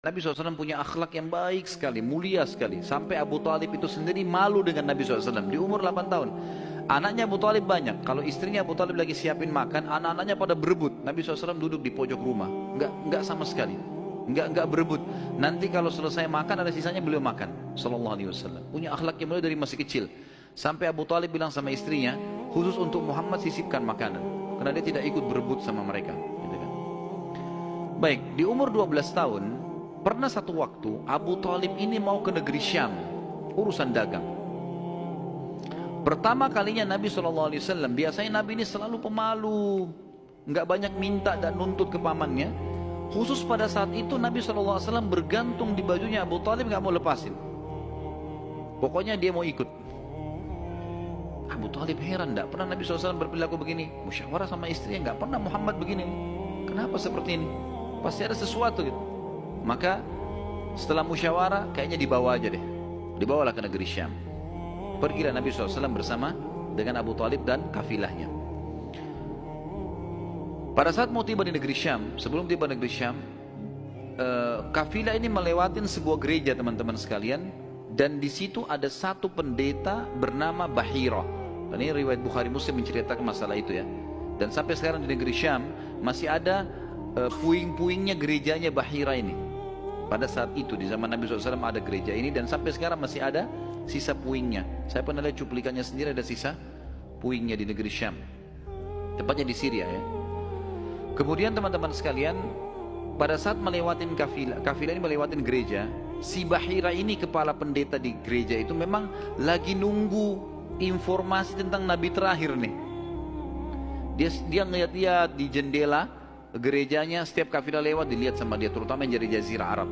Nabi SAW punya akhlak yang baik sekali, mulia sekali. Sampai Abu Talib itu sendiri malu dengan Nabi SAW di umur 8 tahun. Anaknya Abu Talib banyak. Kalau istrinya Abu Talib lagi siapin makan, anak-anaknya pada berebut. Nabi SAW duduk di pojok rumah. Enggak sama sekali. Enggak berebut. Nanti kalau selesai makan ada sisanya beliau makan. Sallallahu alaihi wasallam. Punya akhlak yang mulia dari masih kecil. Sampai Abu Talib bilang sama istrinya, khusus untuk Muhammad sisipkan makanan. Karena dia tidak ikut berebut sama mereka. Gitu kan. Baik, di umur 12 tahun, pernah satu waktu Abu Talib ini mau ke negeri Syam, urusan dagang. Pertama kalinya Nabi SAW, biasanya Nabi ini selalu pemalu, nggak banyak minta dan nuntut ke pamannya. Khusus pada saat itu Nabi SAW bergantung di bajunya Abu Talib, nggak mau lepasin. Pokoknya dia mau ikut. Abu Talib heran, nggak pernah Nabi SAW berperilaku begini. Musyawarah sama istrinya, nggak pernah Muhammad begini. Kenapa seperti ini? Pasti ada sesuatu gitu. Maka setelah musyawarah kayaknya dibawa aja deh. Dibawalah ke negeri Syam. Pergilah Nabi SAW bersama dengan Abu Talib dan kafilahnya. Pada saat mau tiba di negeri Syam, sebelum tiba di negeri Syam, kafilah ini melewatin sebuah gereja teman-teman sekalian. Dan di situ ada satu pendeta bernama Bahira. Dan ini riwayat Bukhari Muslim menceritakan masalah itu ya. Dan sampai sekarang di negeri Syam masih ada puing-puingnya gerejanya Bahira ini. Pada saat itu di zaman Nabi SAW ada gereja ini dan sampai sekarang masih ada sisa puingnya. Saya pernah lihat cuplikannya sendiri, ada sisa puingnya di negeri Syam. Tepatnya di Syria ya. Kemudian teman-teman sekalian, pada saat melewatin kafilah ini melewatin gereja, si Bahira ini kepala pendeta di gereja itu memang lagi nunggu informasi tentang Nabi terakhir nih. Dia ngeliat-liat di jendela gerejanya, setiap kafilah lewat dilihat sama dia, terutama yang dari Jazirah Arab.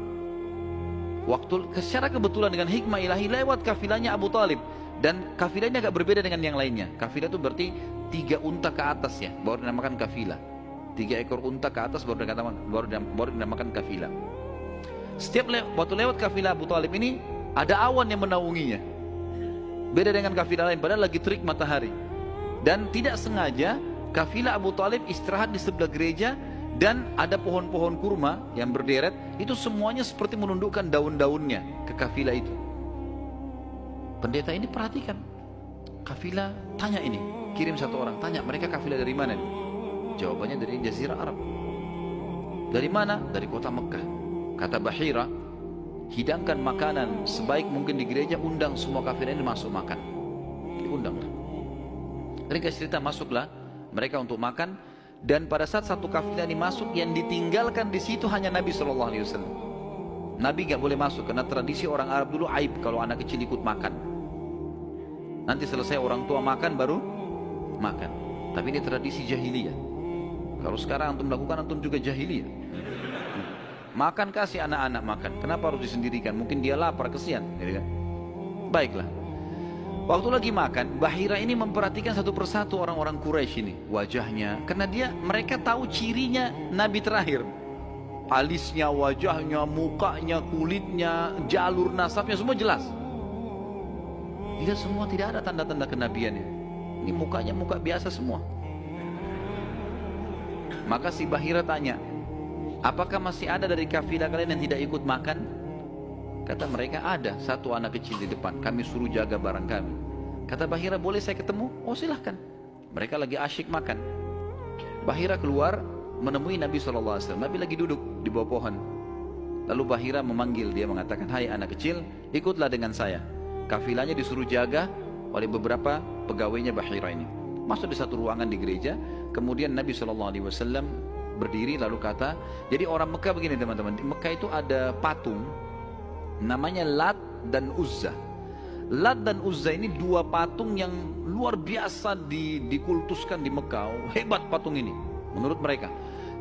Secara kebetulan dengan hikmah ilahi lewat kafilahnya Abu Talib. Dan kafilah ini agak berbeda dengan yang lainnya. Kafilah itu berarti 3 unta ke atas ya, baru dinamakan kafilah. 3 ekor unta ke atas baru dinamakan kafilah. Setiap waktu lewat kafilah Abu Talib ini ada awan yang menaunginya. Beda dengan kafilah lain, padahal lagi terik matahari. Dan tidak sengaja kafilah Abu Talib istirahat di sebelah gereja dan ada pohon-pohon kurma yang berderet, itu semuanya seperti menundukkan daun-daunnya ke kafilah itu. Pendeta ini perhatikan, kafilah tanya ini, kirim satu orang, tanya mereka kafilah dari mana nih? Jawabannya dari Jazirah Arab. Dari mana? Dari kota Mekah. Kata Bahira, hidangkan makanan sebaik mungkin di gereja, undang semua kafilah ini masuk makan. Diundanglah. Mereka cerita masuklah mereka untuk makan, dan pada saat satu kafilah ini masuk, yang ditinggalkan di situ hanya Nabi SAW. Nabi nggak boleh masuk karena tradisi orang Arab dulu aib kalau anak kecil ikut makan. Nanti selesai orang tua makan baru makan. Tapi ini tradisi jahiliyah. Kalau sekarang antum lakukan, antum juga jahiliyah. Makan, kasih anak-anak makan. Kenapa harus disendirikan? Mungkin dia lapar, kesian. Gitu kan? Baiklah. Waktu lagi makan, Bahira ini memperhatikan satu persatu orang-orang Quraisy ini, wajahnya, karena mereka tahu cirinya Nabi terakhir. Alisnya, wajahnya, mukanya, kulitnya, jalur nasabnya, semua jelas. Tidak semua, tidak ada tanda-tanda kenabiannya. Ini mukanya muka biasa semua. Maka si Bahira tanya, apakah masih ada dari kafilah kalian yang tidak ikut makan? Kata mereka, ada satu anak kecil di depan, kami suruh jaga barang kami. Kata Bahira, boleh saya ketemu? Oh silahkan. Mereka lagi asyik makan. Bahira keluar menemui Nabi SAW. Nabi lagi duduk di bawah pohon. Lalu Bahira memanggil dia, mengatakan, hai anak kecil, ikutlah dengan saya. Kafilahnya disuruh jaga oleh beberapa pegawainya Bahira ini. Masuk di satu ruangan di gereja. Kemudian Nabi SAW berdiri lalu kata, jadi orang Mekah begini teman-teman, di Mekah itu ada patung namanya Lat dan Uzza. Lat dan Uzza ini 2 patung yang luar biasa dikultuskan di Mekah. Hebat patung ini menurut mereka.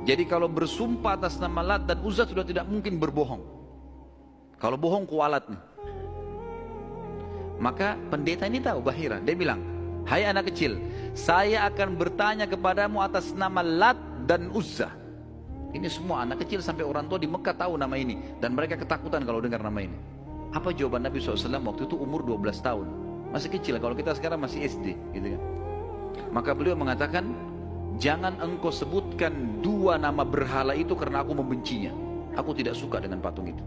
Jadi kalau bersumpah atas nama Lat dan Uzza sudah tidak mungkin berbohong. Kalau bohong kualat nih. Maka pendeta ini tahu Bahira. Dia bilang, hai anak kecil, saya akan bertanya kepadamu atas nama Lat dan Uzza. Ini semua anak kecil sampai orang tua di Mekah tahu nama ini. Dan mereka ketakutan kalau dengar nama ini. Apa jawaban Nabi SAW waktu itu? Umur 12 tahun. Masih kecil, kalau kita sekarang masih SD gitu kan. Maka beliau mengatakan, jangan engkau sebutkan 2 nama berhala itu karena aku membencinya. aku tidak suka dengan patung itu.